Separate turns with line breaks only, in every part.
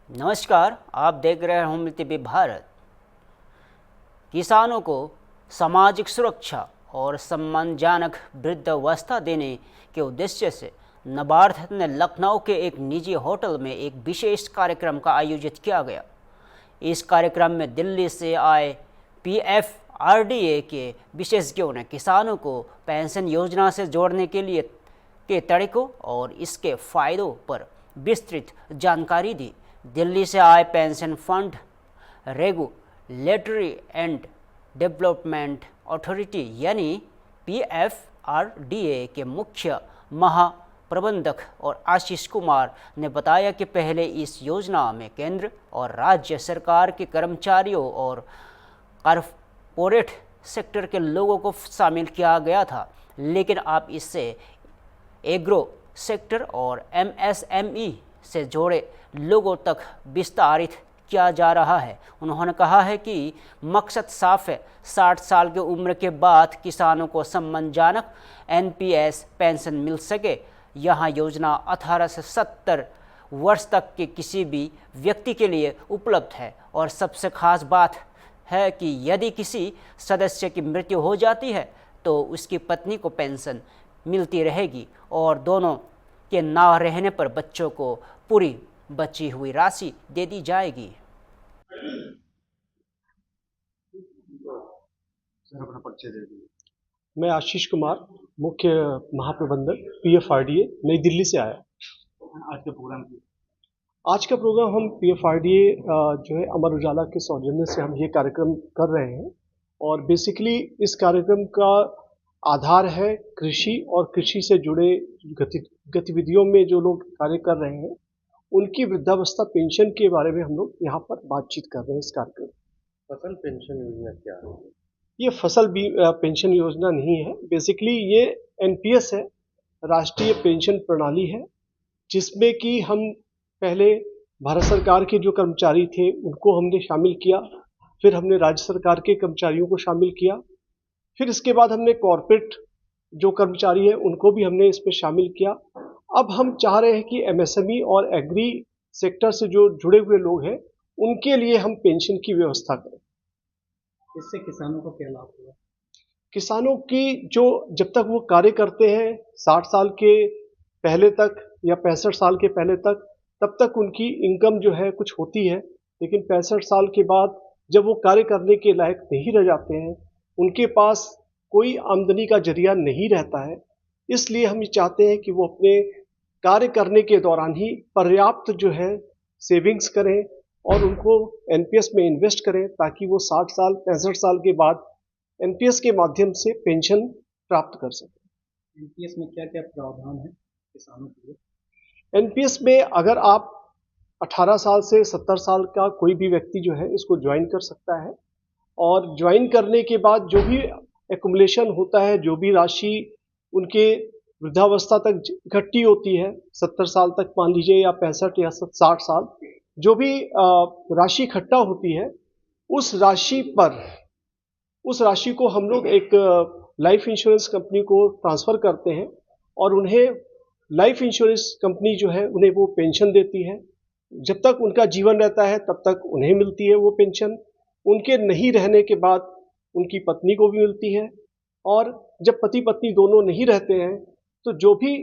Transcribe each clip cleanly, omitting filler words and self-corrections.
नमस्कार, आप देख रहे हैं होम टीवी भारत। किसानों को सामाजिक सुरक्षा और सम्मानजनक वृद्धावस्था देने के उद्देश्य से नाबार्ड ने लखनऊ के एक निजी होटल में एक विशेष कार्यक्रम का आयोजित किया गया। इस कार्यक्रम में दिल्ली से आए पीएफआरडीए के विशेषज्ञों ने किसानों को पेंशन योजना से जोड़ने के तरीकों और इसके फायदों पर विस्तृत जानकारी दी। दिल्ली से आए pension fund regulatory and development authority यानी पीएफआरडीए के मुख्य महाप्रबंधक और आशीष कुमार ने बताया कि पहले इस योजना में केंद्र और राज्य सरकार के कर्मचारियों और कॉरपोरेट सेक्टर के लोगों को शामिल किया गया था, लेकिन अब इससे एग्रो सेक्टर और एमएसएमई से जुड़े लोगों तक विस्तारित किया जा रहा है। उन्होंने कहा है कि मकसद साफ है, 60 साल की उम्र के बाद किसानों को सम्मानजनक एनपीएस पेंशन मिल सके। यह योजना 18 से 70 वर्ष तक के किसी भी व्यक्ति के लिए उपलब्ध है और सबसे खास बात है कि यदि किसी सदस्य की मृत्यु हो जाती है तो उसकी पत्नी को पेंशन मिलती रहेगी और दोनों के ना रहने पर बच्चों को पूरी बची हुई राशि दे दी जाएगी।
सर अपना परिचय दे दीजिए। मैं आशीष कुमार, मुख्य महाप्रबंधक पीएफआरडीए नई दिल्ली से आया। आज का प्रोग्राम आज का प्रोग्राम हम पीएफआरडीए जो है अमर उजाला के सौजन्य से हम ये कार्यक्रम कर रहे हैं और बेसिकली इस कार्यक्रम का आधार है कृषि और कृषि से जुड़े गतिविधियों में जो लोग कार्य कर रहे हैं उनकी वृद्धावस्था पेंशन के बारे में हम लोग यहाँ पर बातचीत कर रहे हैं। इस कार्यक्रम
फसल पेंशन योजना क्या है?
ये फसल पेंशन योजना नहीं है, बेसिकली ये एनपीएस है, राष्ट्रीय पेंशन प्रणाली है, जिसमें कि हम पहले भारत सरकार के जो कर्मचारी थे उनको हमने शामिल किया, फिर हमने राज्य सरकार के कर्मचारियों को शामिल किया, फिर इसके बाद हमने कॉर्पोरेट जो कर्मचारी हैं उनको भी हमने इसमें शामिल किया। अब हम चाह रहे हैं कि एमएसएमई और एग्री सेक्टर से जो जुड़े हुए लोग हैं उनके लिए हम पेंशन की व्यवस्था करें।
इससे किसानों को क्या लाभ होगा?
किसानों की जो जब तक वो कार्य करते हैं 60 साल के पहले तक या 65 साल के पहले तक, तब तक उनकी इनकम जो है कुछ होती है, लेकिन 65 साल के बाद जब वो कार्य करने के लायक नहीं रह जाते हैं, उनके पास कोई आमदनी का जरिया नहीं रहता है, इसलिए हम ये चाहते हैं कि वो अपने कार्य करने के दौरान ही पर्याप्त जो है सेविंग्स करें और उनको एनपीएस में इन्वेस्ट करें ताकि वो 60 साल 65 साल के बाद एनपीएस के माध्यम से पेंशन प्राप्त कर सकें।
एनपीएस में क्या क्या प्रावधान है किसानों के लिए?
एनपीएस में अगर आप 18 साल से 70 साल का कोई भी व्यक्ति जो है इसको ज्वाइन कर सकता है और ज्वाइन करने के बाद जो भी एक्युमुलेशन होता है, जो भी राशि उनके वृद्धावस्था तक इकट्ठी होती है, 70 साल तक मान लीजिए या 65 या 60 साल, जो भी राशि इकट्ठा होती है उस राशि को हम लोग एक लाइफ इंश्योरेंस कंपनी को ट्रांसफ़र करते हैं और उन्हें लाइफ इंश्योरेंस कंपनी जो है उन्हें वो पेंशन देती है। जब तक उनका जीवन रहता है तब तक उन्हें मिलती है वो पेंशन, उनके नहीं रहने के बाद उनकी पत्नी को भी मिलती है और जब पति पत्नी दोनों नहीं रहते हैं तो जो भी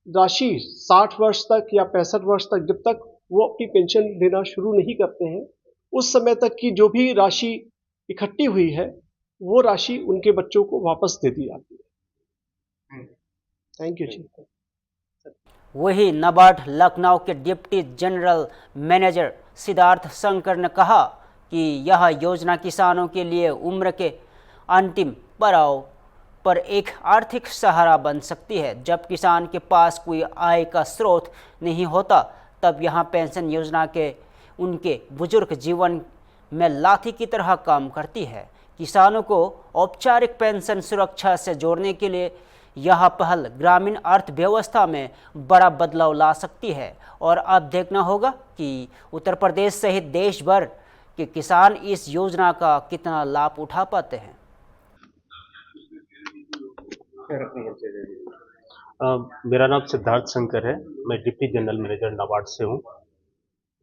राशि 60 वर्ष तक या 65 वर्ष तक जब तक वो अपनी पेंशन लेना शुरू नहीं करते हैं उस समय तक की जो भी राशि इकट्ठी हुई है वो राशि उनके बच्चों को वापस दे दी जाती है। थैंक यू जी।
वही नाबार्ड लखनऊ के deputy general manager Siddharth Shankar ने कहा कि यह योजना किसानों के लिए उम्र के अंतिम पड़ाव पर एक आर्थिक सहारा बन सकती है। जब किसान के पास कोई आय का स्रोत नहीं होता तब यह पेंशन योजना के उनके बुजुर्ग जीवन में लाठी की तरह काम करती है। किसानों को औपचारिक पेंशन सुरक्षा से जोड़ने के लिए यह पहल ग्रामीण अर्थव्यवस्था में बड़ा बदलाव ला सकती है और अब देखना होगा कि उत्तर प्रदेश सहित देश भर के किसान इस योजना का कितना लाभ उठा पाते हैं।
मेरा नाम सिद्धार्थ शंकर है, मैं डिप्टी जनरल मैनेजर नाबार्ड से हूँ।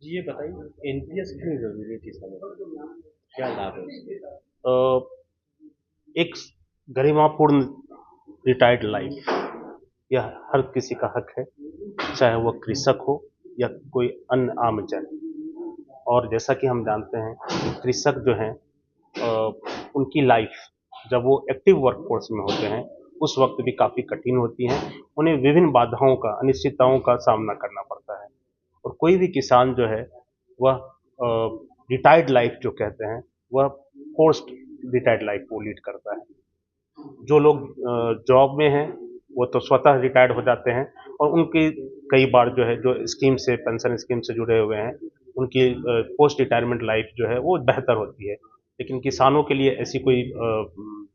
जी ये बताइए एनपीएस क्यों जरूरी है किसानों के लिए? क्या लाभ है उसके?
एक गरिमापूर्ण रिटायर्ड लाइफ यह हर किसी का हक है, चाहे वह कृषक हो या कोई अन्य आम जन। और जैसा कि हम जानते हैं कि कृषक जो हैं उनकी लाइफ जब वो एक्टिव वर्कफोर्स में होते हैं उस वक्त भी काफ़ी कठिन होती हैं। उन्हें विभिन्न बाधाओं का, अनिश्चितताओं का सामना करना पड़ता है। और कोई भी किसान जो है वह रिटायर्ड लाइफ जो कहते हैं वह फोर्स्ड रिटायर्ड लाइफ वो लीड करता है। जो लोग जॉब में हैं वो तो स्वतः रिटायर्ड हो जाते हैं और उनकी कई बार जो है जो स्कीम से पेंशन स्कीम से जुड़े हुए हैं उनकी पोस्ट रिटायरमेंट लाइफ जो है वो बेहतर होती है। लेकिन किसानों के लिए ऐसी कोई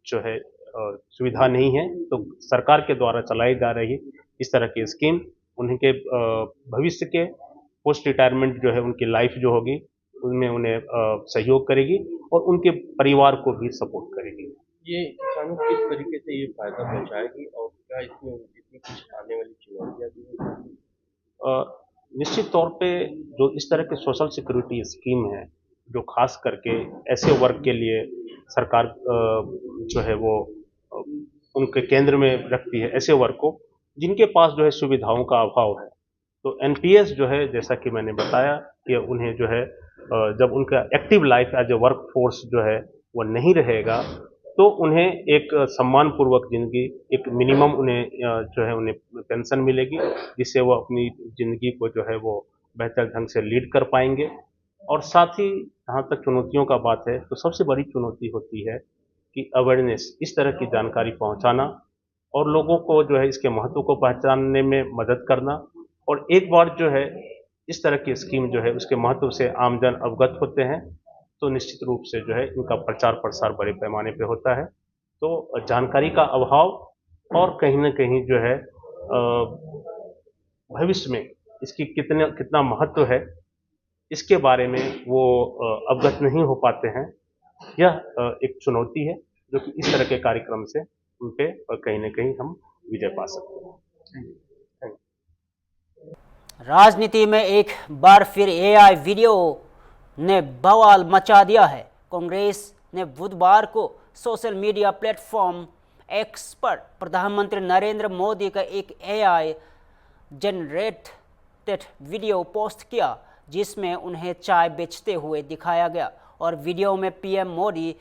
जो है सुविधा नहीं है, तो सरकार के द्वारा चलाई जा रही इस तरह की स्कीम उनके भविष्य के पोस्ट रिटायरमेंट जो है उनकी लाइफ जो होगी उनमें उन्हें सहयोग करेगी और उनके परिवार को भी सपोर्ट करेगी।
ये किसानों को किस तरीके से ये फायदा पहुंचाएगी और क्या इसमें इसमें कुछ आने वाली चुनौतियां भी हैं?
निश्चित तौर पे जो इस तरह के सोशल सिक्योरिटी स्कीम है जो खास करके ऐसे वर्ग के लिए सरकार जो है वो अ, उनके केंद्र में रखती है, ऐसे वर्ग को जिनके पास जो है सुविधाओं का अभाव है। तो एनपीएस जो है जैसा कि मैंने बताया कि उन्हें जो है जब उनका active life as a work force जो है वो नहीं रहेगा तो उन्हें एक सम्मानपूर्वक ज़िंदगी एक मिनिमम उन्हें जो है उन्हें पेंशन मिलेगी जिससे वो अपनी ज़िंदगी को जो है वो बेहतर ढंग से लीड कर पाएंगे। और साथ ही जहाँ तक चुनौतियों का बात है तो सबसे बड़ी चुनौती होती है कि अवेयरनेस इस तरह की जानकारी पहुँचाना और लोगों को जो है इसके महत्व को पहचानने में मदद करना। और एक बार जो है इस तरह की स्कीम जो है उसके महत्व से आमजन अवगत होते हैं तो निश्चित रूप से जो है इनका प्रचार प्रसार बड़े पैमाने पे होता है। तो जानकारी का अभाव और कहीं न कहीं जो है भविष्य में इसकी कितना महत्व है इसके बारे में वो अवगत नहीं हो पाते हैं। यह एक चुनौती है जो कि इस तरह के कार्यक्रम से उन पे कहीं न कहीं हम विजय पा सकते हैं। Thank you.
राजनीति में एक बार फिर एआई वीडियो ने बवाल मचा दिया है। कांग्रेस ने बुधवार को सोशल मीडिया प्लेटफॉर्म एक्स पर प्रधानमंत्री नरेंद्र मोदी का एक एआई जनरेटेड वीडियो पोस्ट किया जिसमें उन्हें चाय बेचते हुए दिखाया गया और वीडियो में पीएम मोदी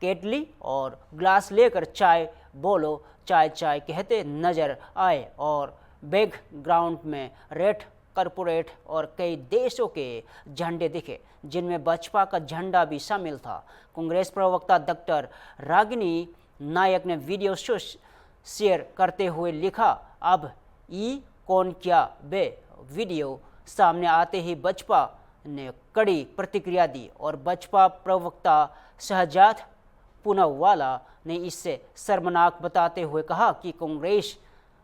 केटली और ग्लास लेकर चाय बोलो चाय चाय कहते नजर आए और बैकग्राउंड में रेड कॉरपोरेट और कई देशों के झंडे दिखे जिनमें भाजपा का झंडा भी शामिल था। कांग्रेस प्रवक्ता डॉक्टर रागिनी नायक ने वीडियो शेयर करते हुए लिखा, अब ई कौन क्या बे। वीडियो सामने आते ही भाजपा ने कड़ी प्रतिक्रिया दी और भाजपा प्रवक्ता शहजाद पूनावाला ने इसे शर्मनाक बताते हुए कहा कि कांग्रेस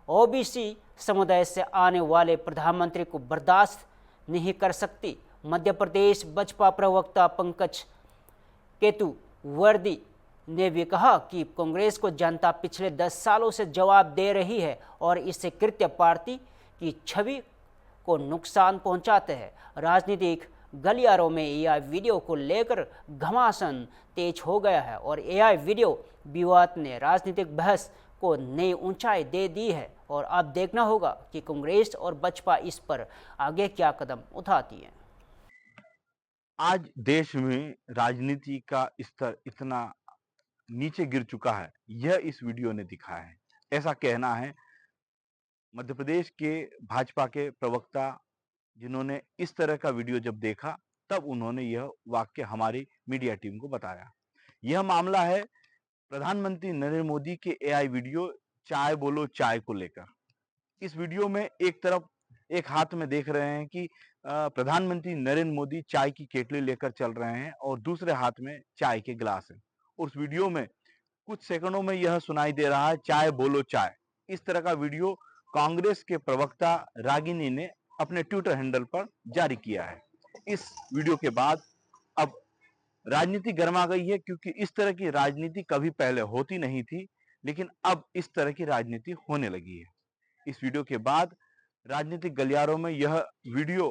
ओबीसी समुदाय से आने वाले प्रधानमंत्री को बर्दाश्त नहीं कर सकती। मध्य प्रदेश भाजपा प्रवक्ता पंकज केतुवर्दी ने भी कहा कि कांग्रेस को जनता पिछले 10 सालों से जवाब दे रही है और इससे कृत्य पार्टी की छवि को नुकसान पहुंचाते हैं। राजनीतिक गलियारों में एआई वीडियो को लेकर घमासान तेज हो गया है और एआई वीडियो विवाद ने राजनीतिक बहस को नई ऊंचाई दे दी है और अब देखना होगा कि कांग्रेस और भाजपा इस पर आगे क्या कदम उठाती है।
आज देश में राजनीति का स्तर इतना नीचे गिर चुका है, यह इस वीडियो ने दिखाया है। ऐसा कहना है मध्य प्रदेश के भाजपा के प्रवक्ता जिन्होंने इस तरह का वीडियो जब देखा तब उन्होंने यह वाक्य हमारी मीडिया टीम को बताया। यह मामला है प्रधानमंत्री नरेंद्र मोदी के एआई वीडियो चाय बोलो चाय को लेकर। इस वीडियो में एक तरफ एक हाथ में देख रहे हैं कि प्रधानमंत्री नरेंद्र मोदी चाय की केटली लेकर चल रहे हैं और दूसरे हाथ में चाय के गिलास है। उस वीडियो में कुछ सेकंडों में यह सुनाई दे रहा है चाय बोलो चाय। इस तरह का वीडियो कांग्रेस के प्रवक्ता रागिनी ने अपने ट्विटर हैंडल पर जारी किया है। इस वीडियो के बाद अब राजनीति गर्मा गई है क्योंकि इस तरह की राजनीति कभी पहले होती नहीं थी, लेकिन अब इस तरह की राजनीति होने लगी है। इस वीडियो के बाद राजनीतिक गलियारों में यह वीडियो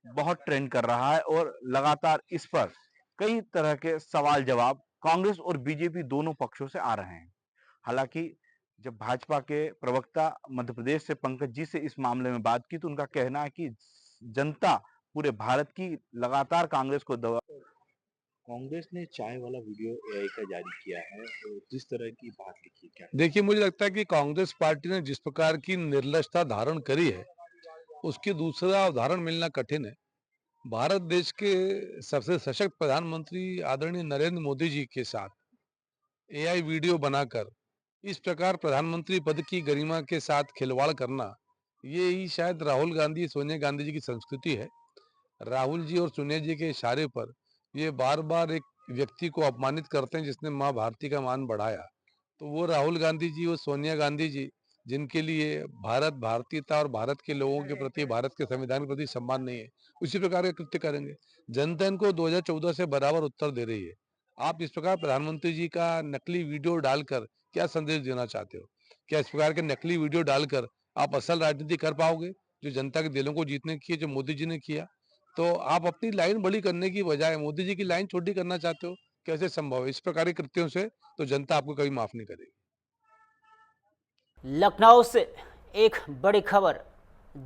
बहुत ट्रेंड कर रहा है और लगातार इस पर कई तरह के सवाल जवाब कांग्रेस और बीजेपी दोनों पक्षों से आ रहे हैं। हालांकि जब भाजपा के प्रवक्ता मध्य प्रदेश से पंकज जी से इस मामले में बात की तो उनका कहना है कि जनता पूरे भारत की लगातार कांग्रेस को दबा। कांग्रेस ने चाय वाला वीडियो एआई का जारी किया है और जिस तरह की बात लिखी क्या
देखिए, मुझे लगता है कि कांग्रेस पार्टी ने जिस प्रकार की निर्लजता धारण करी है, उसकी दूसरा उदाहरण मिलना कठिन है। भारत देश के सबसे सशक्त प्रधानमंत्री आदरणीय नरेंद्र मोदी जी के साथ एआई वीडियो बनाकर इस प्रकार प्रधानमंत्री पद की गरिमा के साथ खिलवाड़ करना, ये ही शायद राहुल गांधी, सोनिया गांधी जी की संस्कृति है। राहुल जी और सोनिया जी के इशारे पर ये बार-बार एक व्यक्ति को अपमानित करते हैं जिसने माँ भारती का मान बढ़ाया। तो वो राहुल गांधी जी और सोनिया गांधी जी, जिनके लिए भारत, भारतीयता और भारत के लोगों के प्रति, भारत के संविधान के प्रति सम्मान नहीं है, उसी प्रकार के कृत्य करेंगे। जनता इनको 2014 से बराबर उत्तर दे रही है। आप इस प्रकार प्रधानमंत्री जी का नकली वीडियो डालकर क्या संदेश देना चाहते हो? क्या इस प्रकार के नकली वीडियो डालकर आप असल राजनीति कर पाओगे, जो जनता के दिलों को जीतने की है, जो मोदी जी ने किया? तो आप अपनी लाइन बड़ी करने की बजाय मोदी जी की लाइन छोटी करना चाहते हो, कैसे संभव है? इस प्रकार के कृत्यों से तो जनता आपको कभी माफ नहीं करेगी।
लखनऊ से एक बड़ी खबर।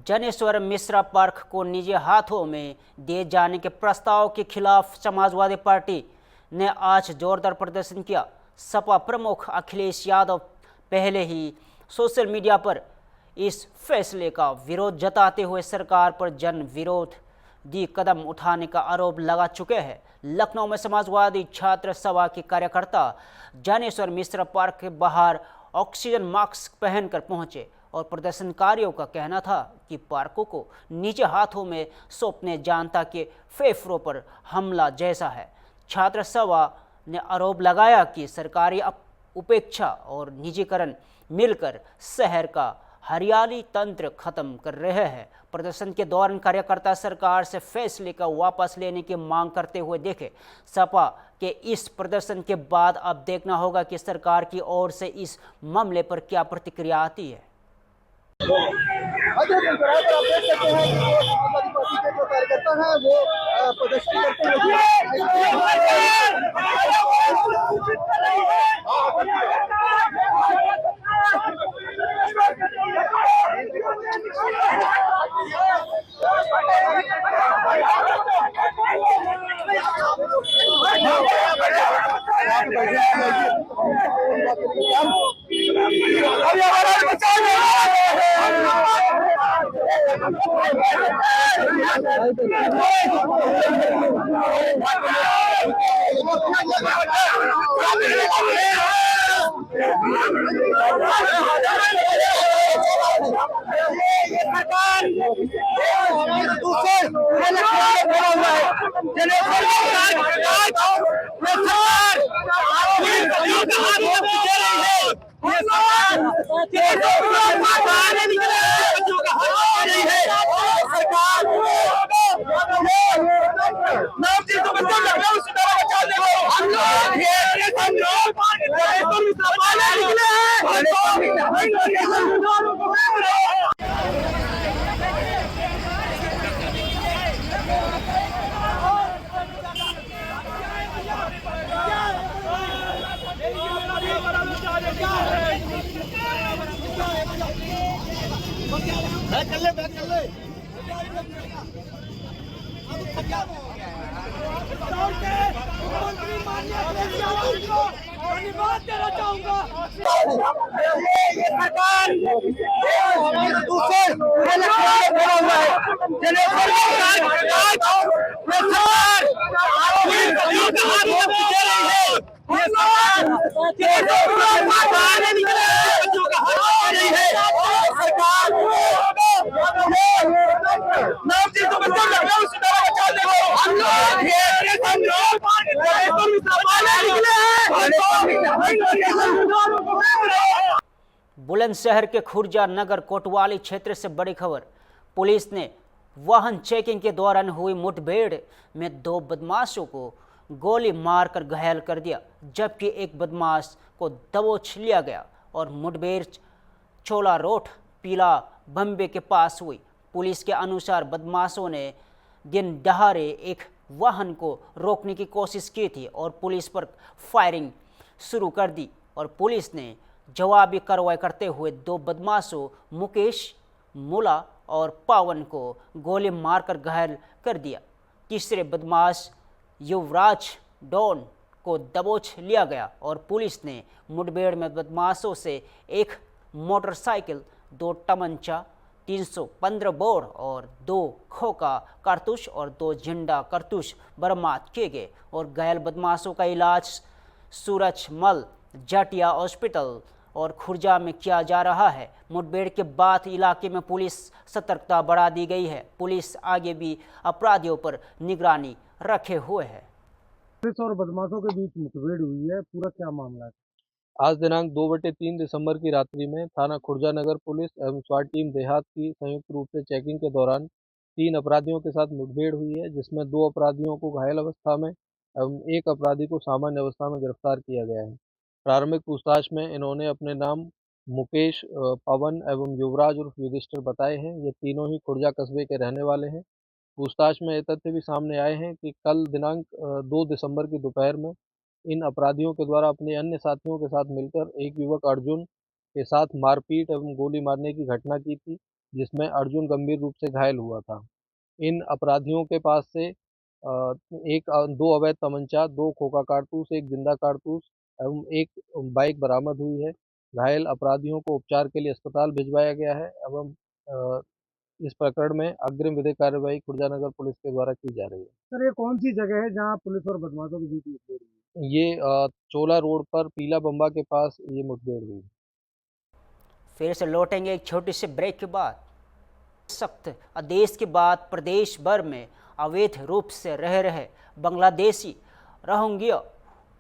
जनेश्वर मिश्रा पार्क को निजी हाथों में दिए जाने के प्रस्ताव के खिलाफ समाजवादी पार्टी ने आज जोरदार प्रदर्शन किया। सपा प्रमुख अखिलेश यादव पहले ही सोशल मीडिया पर इस फैसले का विरोध जताते हुए सरकार पर जन विरोधी कदम उठाने का आरोप लगा चुके हैं। लखनऊ में समाजवादी छात्र सभा के कार्यकर्ता जनेश्वर मिश्रा पार्क के बाहर ऑक्सीजन मास्क पहनकर पहुंचे और प्रदर्शनकारियों का कहना था कि पार्कों को निजी हाथों में सौंपने जनता के फेफड़ों पर हमला जैसा है। छात्र सभा ने आरोप लगाया कि सरकारी उपेक्षा और निजीकरण मिलकर शहर का हरियाली तंत्र खत्म कर रहे हैं। प्रदर्शन के दौरान कार्यकर्ता सरकार से फैसले का वापस लेने की मांग करते हुए देखे। सपा के इस प्रदर्शन के बाद अब देखना होगा कि सरकार की ओर से इस मामले पर क्या प्रतिक्रिया आती है।
आप देख सकते हैं कि जो समाजवादी पार्टी के जो कार्यकर्ता हैं वो प्रदर्शन करते
बुलंदशहर के खुर्जा नगर कोतवाली क्षेत्र से बड़ी खबर। पुलिस ने वाहन चेकिंग के दौरान हुई मुठभेड़ में 2 बदमाशों को गोली मारकर घायल कर दिया, जबकि एक बदमाश को दबोच लिया गया और मुठभेड़ चोला रोड पीला बम्बे के पास हुई। पुलिस के अनुसार बदमाशों ने दिन दहाड़े एक वाहन को रोकने की कोशिश की थी और पुलिस पर फायरिंग शुरू कर दी और पुलिस ने जवाबी कार्रवाई करते हुए 2 बदमाशों मुकेश मुला और पावन को गोली मारकर घायल कर दिया। तीसरे बदमाश युवराज डॉन को दबोच लिया गया और पुलिस ने मुठभेड़ में बदमाशों से एक मोटरसाइकिल, 2 तमंचा, 315 बोर और 2 खोखा कारतूस और 2 झंडा कारतूस बरामद किए गए और घायल बदमाशों का इलाज सूरजमल जाटिया हॉस्पिटल और खुर्जा में किया जा रहा है। मुठभेड़ के बाद इलाके में पुलिस सतर्कता बढ़ा दी गई है। पुलिस आगे भी अपराधियों पर निगरानी रखे हुए है।
पुलिस और बदमाशों के बीच मुठभेड़ हुई है, पूरा क्या मामला है?
आज दिनांक 2/3 दिसंबर की रात्रि में थाना खुर्जा नगर पुलिस एवं स्वाट टीम देहात की संयुक्त रूप से चेकिंग के दौरान 3 अपराधियों के साथ मुठभेड़ हुई है, जिसमें 2 अपराधियों को घायल अवस्था में एवं 1 अपराधी को सामान्य अवस्था में गिरफ्तार किया गया है। प्रारंभिक पूछताछ में इन्होंने अपने नाम मुकेश, पवन एवं युवराज उर्फ युधिष्ठिर बताए हैं। ये तीनों ही खुर्जा कस्बे के रहने वाले हैं। पूछताछ में ये तथ्य भी सामने आए हैं कि कल दिनांक 2 दिसंबर की दोपहर में इन अपराधियों के द्वारा अपने अन्य साथियों के साथ मिलकर एक युवक अर्जुन के साथ मारपीट एवं गोली मारने की घटना की थी, जिसमें अर्जुन गंभीर रूप से घायल हुआ था। इन अपराधियों के पास से 2 अवैध तमंचा, 2 खोखा कारतूस, 1 जिंदा कारतूस एवं 1 बाइक बरामद हुई है। घायल अपराधियों को उपचार के लिए अस्पताल भिजवाया गया है एवं इस प्रकरण में अग्रिम विधिक कार्रवाई खुर्जा नगर पुलिस के द्वारा की जा रही है।
सर, ये कौन सी जगह है जहां पुलिस और बदमाशों के बीच मुठभेड़ हुई है?
ये चोला रोड पर पीला बम्बा के पास ये मुठभेड़ हुई।
फिर से लौटेंगे एक छोटे से ब्रेक के बाद। सख्त आदेश के बाद प्रदेश भर में अवैध रूप से रह रहे बांग्लादेशी रोहिंग्या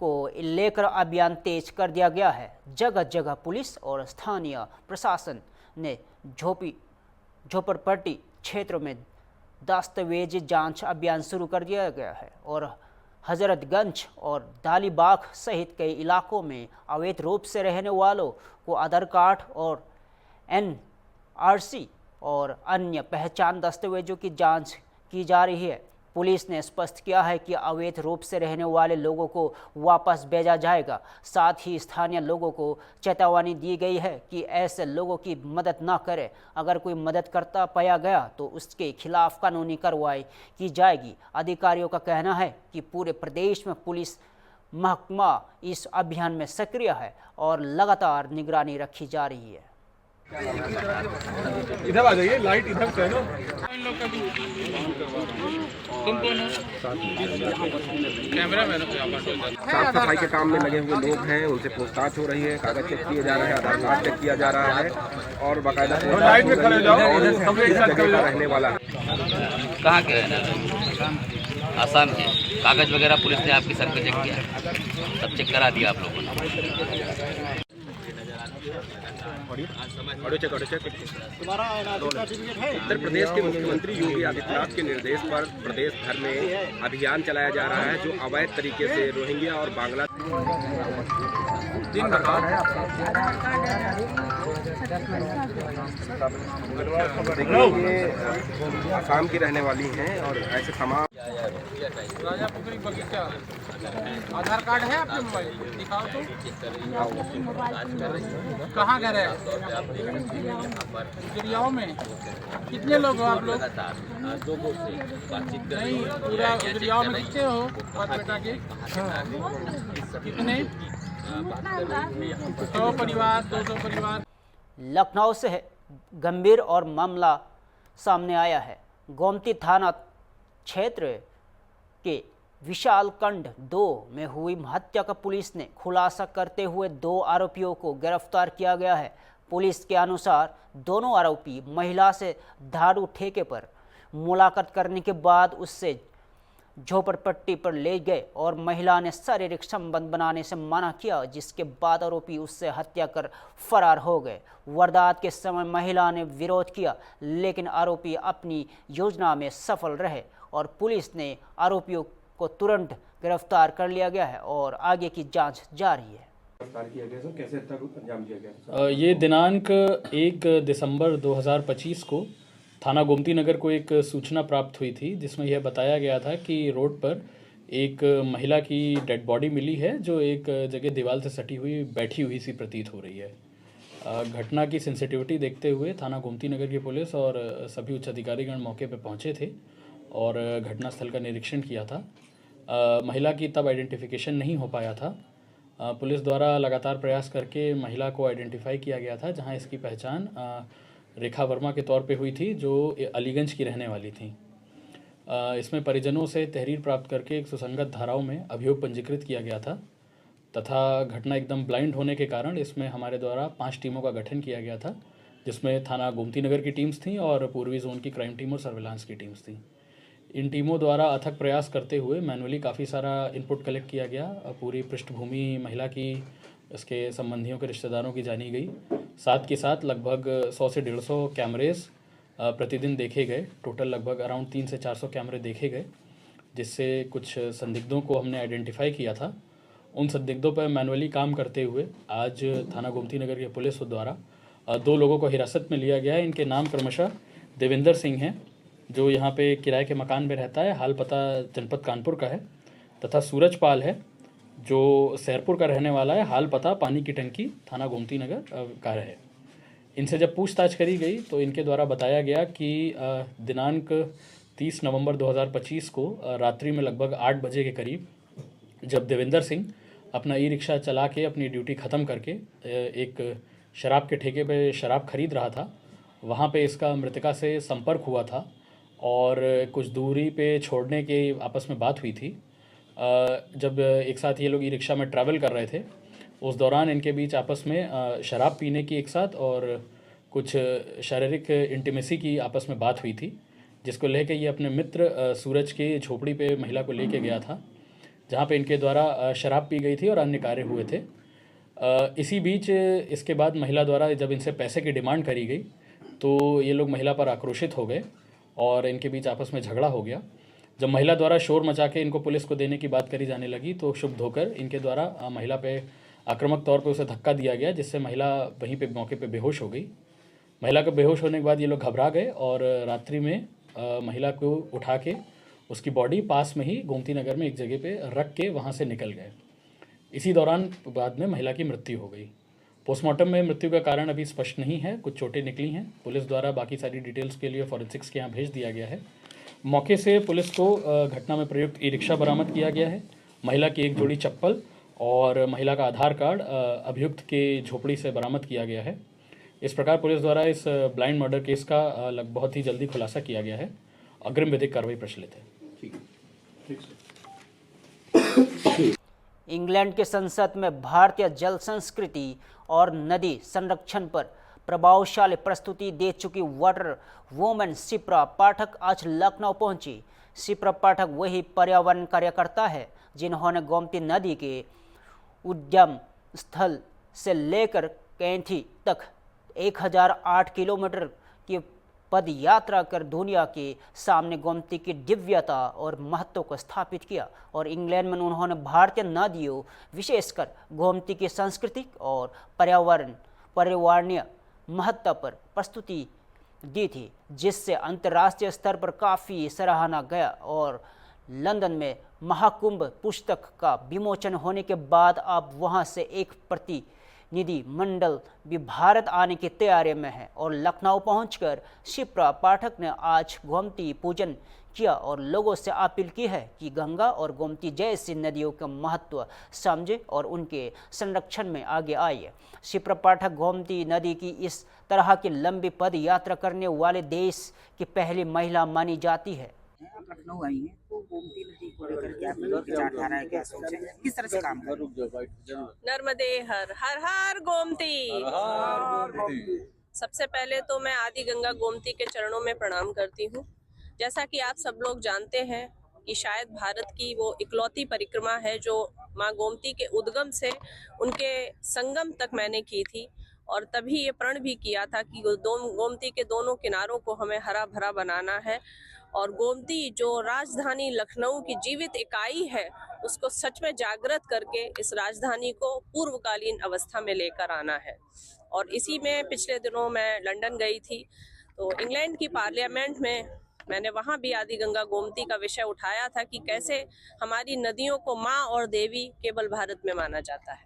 को लेकर अभियान तेज कर दिया गया है। जगह जगह पुलिस और स्थानीय प्रशासन ने झोपड़पट्टी क्षेत्रों में दस्तावेजी जांच अभियान शुरू कर दिया गया है और हजरतगंज और दालीबाग सहित कई इलाकों में अवैध रूप से रहने वालों को आधार कार्ड और NRC और अन्य पहचान दस्तावेजों की जांच की जा रही है। पुलिस ने स्पष्ट किया है कि अवैध रूप से रहने वाले लोगों को वापस भेजा जाएगा। साथ ही स्थानीय लोगों को चेतावनी दी गई है कि ऐसे लोगों की मदद न करें। अगर कोई मदद करता पाया गया तो उसके खिलाफ कानूनी कार्रवाई की जाएगी। अधिकारियों का कहना है कि पूरे प्रदेश में पुलिस महकमा इस अभियान में सक्रिय है और लगातार निगरानी रखी जा रही है।
इधर आ जाइए, लाइट इधर से है ना।
साफ सफाई के काम में लगे हुए लोग हैं, उनसे पूछताछ हो रही है, कागज चेक किए जा रहे हैं, आधार कार्ड चेक किया जा रहा है और बाकायदा रहने वाला है।
कहाँ के आसाम के कागज वगैरह पुलिस ने आपके सर पे चेक किया, सब चेक करा दिया आप लोगों ने।
उत्तर प्रदेश के मुख्यमंत्री योगी आदित्यनाथ के निर्देश पर प्रदेश भर में अभियान चलाया जा रहा है, जो अवैध तरीके से रोहिंग्या और बांग्ला आसाम की रहने वाली हैं और ऐसे तमाम।
राजापुरी बगीचा आधार कार्ड है आपके मोबाइल, दिखाओ तो। कहाँ घर है? गुजरियाओं में। कितने लोग हो आप लोग? नहीं, पूरा गुजरियाओं में कितने हो बात बेटा के? कितने? 100 परिवार, 200 परिवार।
लखनऊ से है गंभीर और मामला सामने आया है। गोमती थाना क्षेत्र के विशालखंड 2 में हुई हत्या का पुलिस ने खुलासा करते हुए 2 आरोपियों को गिरफ्तार किया गया है। पुलिस के अनुसार दोनों आरोपी महिला से दारू ठेके पर मुलाकात करने के बाद उससे झोपड़पट्टी पर ले गए और महिला ने शारीरिक संबंध बनाने से मना किया, जिसके बाद आरोपी उससे हत्या कर फरार हो गए। वारदात के समय महिला ने विरोध किया, लेकिन आरोपी अपनी योजना में सफल रहे और पुलिस ने आरोपियों को तुरंत गिरफ्तार कर लिया गया है और आगे की जांच जारी है।
कैसे अंजाम दिया गया?
ये दिनांक 1 दिसंबर 2025 को थाना गोमती नगर को एक सूचना प्राप्त हुई थी जिसमें यह बताया गया था कि रोड पर एक महिला की डेड बॉडी मिली है जो एक जगह दीवार से सटी हुई बैठी हुई सी प्रतीत हो रही है। घटना की सेंसिटिविटी देखते हुए थाना गोमती नगर की पुलिस और सभी उच्च अधिकारीगण मौके पर पहुंचे थे और घटनास्थल का निरीक्षण किया था। महिला की तब आइडेंटिफिकेशन नहीं हो पाया था। पुलिस द्वारा लगातार प्रयास करके महिला को आइडेंटिफाई किया गया था, जहां इसकी पहचान रेखा वर्मा के तौर पे हुई थी जो अलीगंज की रहने वाली थी। इसमें परिजनों से तहरीर प्राप्त करके एक सुसंगत धाराओं में अभियोग पंजीकृत किया गया था तथा घटना एकदम ब्लाइंड होने के कारण इसमें हमारे द्वारा 5 टीमों का गठन किया गया था, जिसमें थाना गोमती नगर की टीम्स थी और पूर्वी जोन की क्राइम टीम और सर्विलांस की टीम्स थी। इन टीमों द्वारा अथक प्रयास करते हुए मैनुअली काफ़ी सारा इनपुट कलेक्ट किया गया। पूरी पृष्ठभूमि महिला की, इसके संबंधियों के रिश्तेदारों की जानी गई। साथ के साथ लगभग 100 से 150 कैमरेज प्रतिदिन देखे गए। टोटल लगभग अराउंड 300 से 400 कैमरे देखे गए, जिससे कुछ संदिग्धों को हमने आइडेंटिफाई किया था। उन संदिग्धों पर मैनुअली काम करते हुए आज थाना गोमती नगर की पुलिस द्वारा 2 लोगों को हिरासत में लिया गया है। इनके नाम क्रमशः देवेंद्र सिंह हैं, जो यहाँ पे किराए के मकान में रहता है, हाल पता जनपद कानपुर का है, तथा सूरज पाल है जो सैरपुर का रहने वाला है, हाल पता पानी की टंकी, थाना गोमती नगर का है। इनसे जब पूछताछ करी गई तो इनके द्वारा बताया गया कि दिनांक 30 नवंबर 2025 को रात्रि में लगभग 8 बजे के करीब जब देवेंद्र सिंह अपना ई रिक्शा चला के अपनी ड्यूटी ख़त्म करके एक शराब के ठेके पे शराब खरीद रहा था, वहाँ पे इसका मृतका से संपर्क हुआ था और कुछ दूरी पे छोड़ने के आपस में बात हुई थी। जब एक साथ ये लोग ई रिक्शा में ट्रैवल कर रहे थे, उस दौरान इनके बीच आपस में शराब पीने की एक साथ और कुछ शारीरिक इंटीमेसी की आपस में बात हुई थी, जिसको लेके ये अपने मित्र सूरज के झोपड़ी पे महिला को लेके गया था, जहाँ पे इनके द्वारा शराब पी गई थी और अन्य कार्य हुए थे। इसी बीच इसके बाद महिला द्वारा जब इनसे पैसे की डिमांड करी गई तो ये लोग महिला पर आक्रोशित हो गए और इनके बीच आपस में झगड़ा हो गया। जब महिला द्वारा शोर मचा के इनको पुलिस को देने की बात करी जाने लगी तो क्षुब्ध होकर इनके द्वारा महिला पे आक्रामक तौर पे उसे धक्का दिया गया, जिससे महिला वहीं पे मौके पे बेहोश हो गई। महिला के बेहोश होने के बाद ये लोग घबरा गए और रात्रि में महिला को उठा के उसकी बॉडी पास में ही गोमती नगर में एक जगह पे रख के वहाँ से निकल गए। इसी दौरान बाद में महिला की मृत्यु हो गई। पोस्टमार्टम में मृत्यु का कारण अभी स्पष्ट नहीं है, कुछ चोटें निकली हैं। पुलिस द्वारा बाकी सारी डिटेल्स के लिए फॉरेंसिक्स के यहाँ भेज दिया गया है। मौके से पुलिस को घटना में प्रयुक्त ई रिक्शा बरामद किया गया है, महिला की एक जोड़ी चप्पल और महिला का आधार कार्ड अभियुक्त के झोपड़ी से बरामद किया गया है। इस प्रकार पुलिस द्वारा इस ब्लाइंड मर्डर केस का बहुत ही जल्दी खुलासा किया गया है। अग्रिम विधिक कार्रवाई प्रचलित है।
इंग्लैंड के संसद में भारतीय जल संस्कृति और नदी संरक्षण पर प्रभावशाली प्रस्तुति दे चुकी वाटर वुमन शिप्रा पाठक आज लखनऊ पहुंची। शिप्रा पाठक वही पर्यावरण कार्यकर्ता है जिन्होंने गोमती नदी के उद्गम स्थल से लेकर कैंथी तक 1008 किलोमीटर की पद यात्रा कर दुनिया के सामने गोमती की दिव्यता और महत्व को स्थापित किया और इंग्लैंड में उन्होंने भारतीय नदियों विशेषकर गोमती की सांस्कृतिक और पर्यावरणीय महत्व पर प्रस्तुति दी थी, जिससे अंतर्राष्ट्रीय स्तर पर काफ़ी सराहना गया और लंदन में महाकुंभ पुस्तक का विमोचन होने के बाद अब वहां से एक प्रतिनिधि मंडल भी भारत आने की तैयारी में है और लखनऊ पहुंचकर शिप्रा पाठक ने आज गोमती पूजन किया और लोगों से अपील की है कि गंगा और गोमती जैसी नदियों का महत्व समझे और उनके संरक्षण में आगे आए। शिप्रा पाठक गोमती नदी की इस तरह की लंबी पद यात्रा करने वाले देश की पहली महिला मानी जाती है।
आप लखनऊ आई हैं तो गोमती नदी को लेकर क्या विचारधारा है, क्या सोच है, किस तरह से काम कर रही है?
नर्मदे हर हर हर गोमती। सबसे पहले तो मैं आदि गंगा गोमती के चरणों में प्रणाम करती हूँ। जैसा कि आप सब लोग जानते हैं कि शायद भारत की वो इकलौती परिक्रमा है जो माँ गोमती के उद्गम से उनके संगम तक मैंने की थी और तभी ये प्रण भी किया था कि गोमती के दोनों किनारों को हमें हरा भरा बनाना है और गोमती जो राजधानी लखनऊ की जीवित इकाई है उसको सच में जागृत करके इस राजधानी को पूर्वकालीन अवस्था में लेकर आना है। और इसी में पिछले दिनों मैं लंदन गई थी तो इंग्लैंड की पार्लियामेंट में मैंने वहाँ भी आदि गंगा गोमती का विषय उठाया था कि कैसे हमारी नदियों को माँ और देवी केवल भारत में माना जाता है।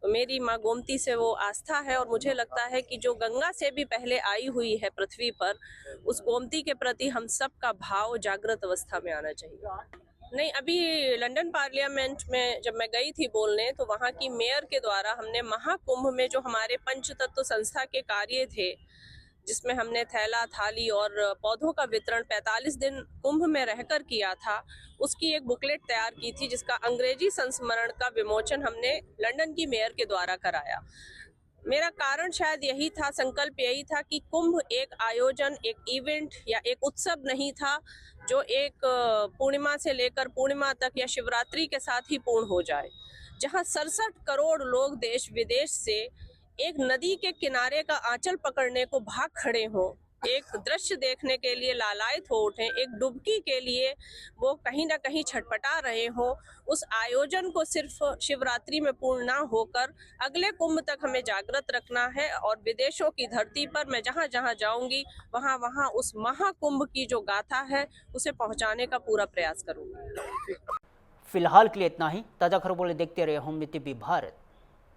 तो मेरी माँ गोमती से वो आस्था है और मुझे लगता है कि जो गंगा से भी पहले आई हुई है पृथ्वी पर, उस गोमती के प्रति हम सबका भाव जागृत अवस्था में आना चाहिए। नहीं, अभी लंदन पार्लियामेंट में जब मैं गई थी बोलने, तो वहाँ की मेयर के द्वारा हमने महाकुंभ में जो हमारे पंचतत्व संस्था के कार्य थे, जिसमें हमने थैला थाली और पौधों का वितरण 45 दिन कुंभ में रहकर किया था, उसकी एक बुकलेट तैयार की थी जिसका अंग्रेजी संस्मरण का विमोचन हमने लंदन की मेयर के द्वारा कराया। मेरा कारण शायद यही था, संकल्प यही था कि कुंभ एक आयोजन, एक इवेंट या एक उत्सव नहीं था जो एक पूर्णिमा से लेकर पूर्णिमा तक या शिवरात्रि के साथ ही पूर्ण हो जाए। जहां 67 करोड़ लोग देश विदेश से एक नदी के किनारे का आंचल पकड़ने को भाग खड़े हों, एक दृश्य देखने के लिए लालायित हो उठें, एक डुबकी के लिए वो कहीं ना कहीं छटपटा रहे हों, उस आयोजन को सिर्फ शिवरात्रि में पूर्ण ना होकर अगले कुंभ तक हमें जागृत रखना है। और विदेशों की धरती पर मैं जहाँ जहाँ जाऊंगी वहाँ वहाँ उस महाकुंभ की जो गाथा है उसे पहुँचाने का पूरा प्रयास करूंगी।
फिलहाल के लिए इतना ही। ताज़ा खबरों देखते रहे होम टीवी भारत।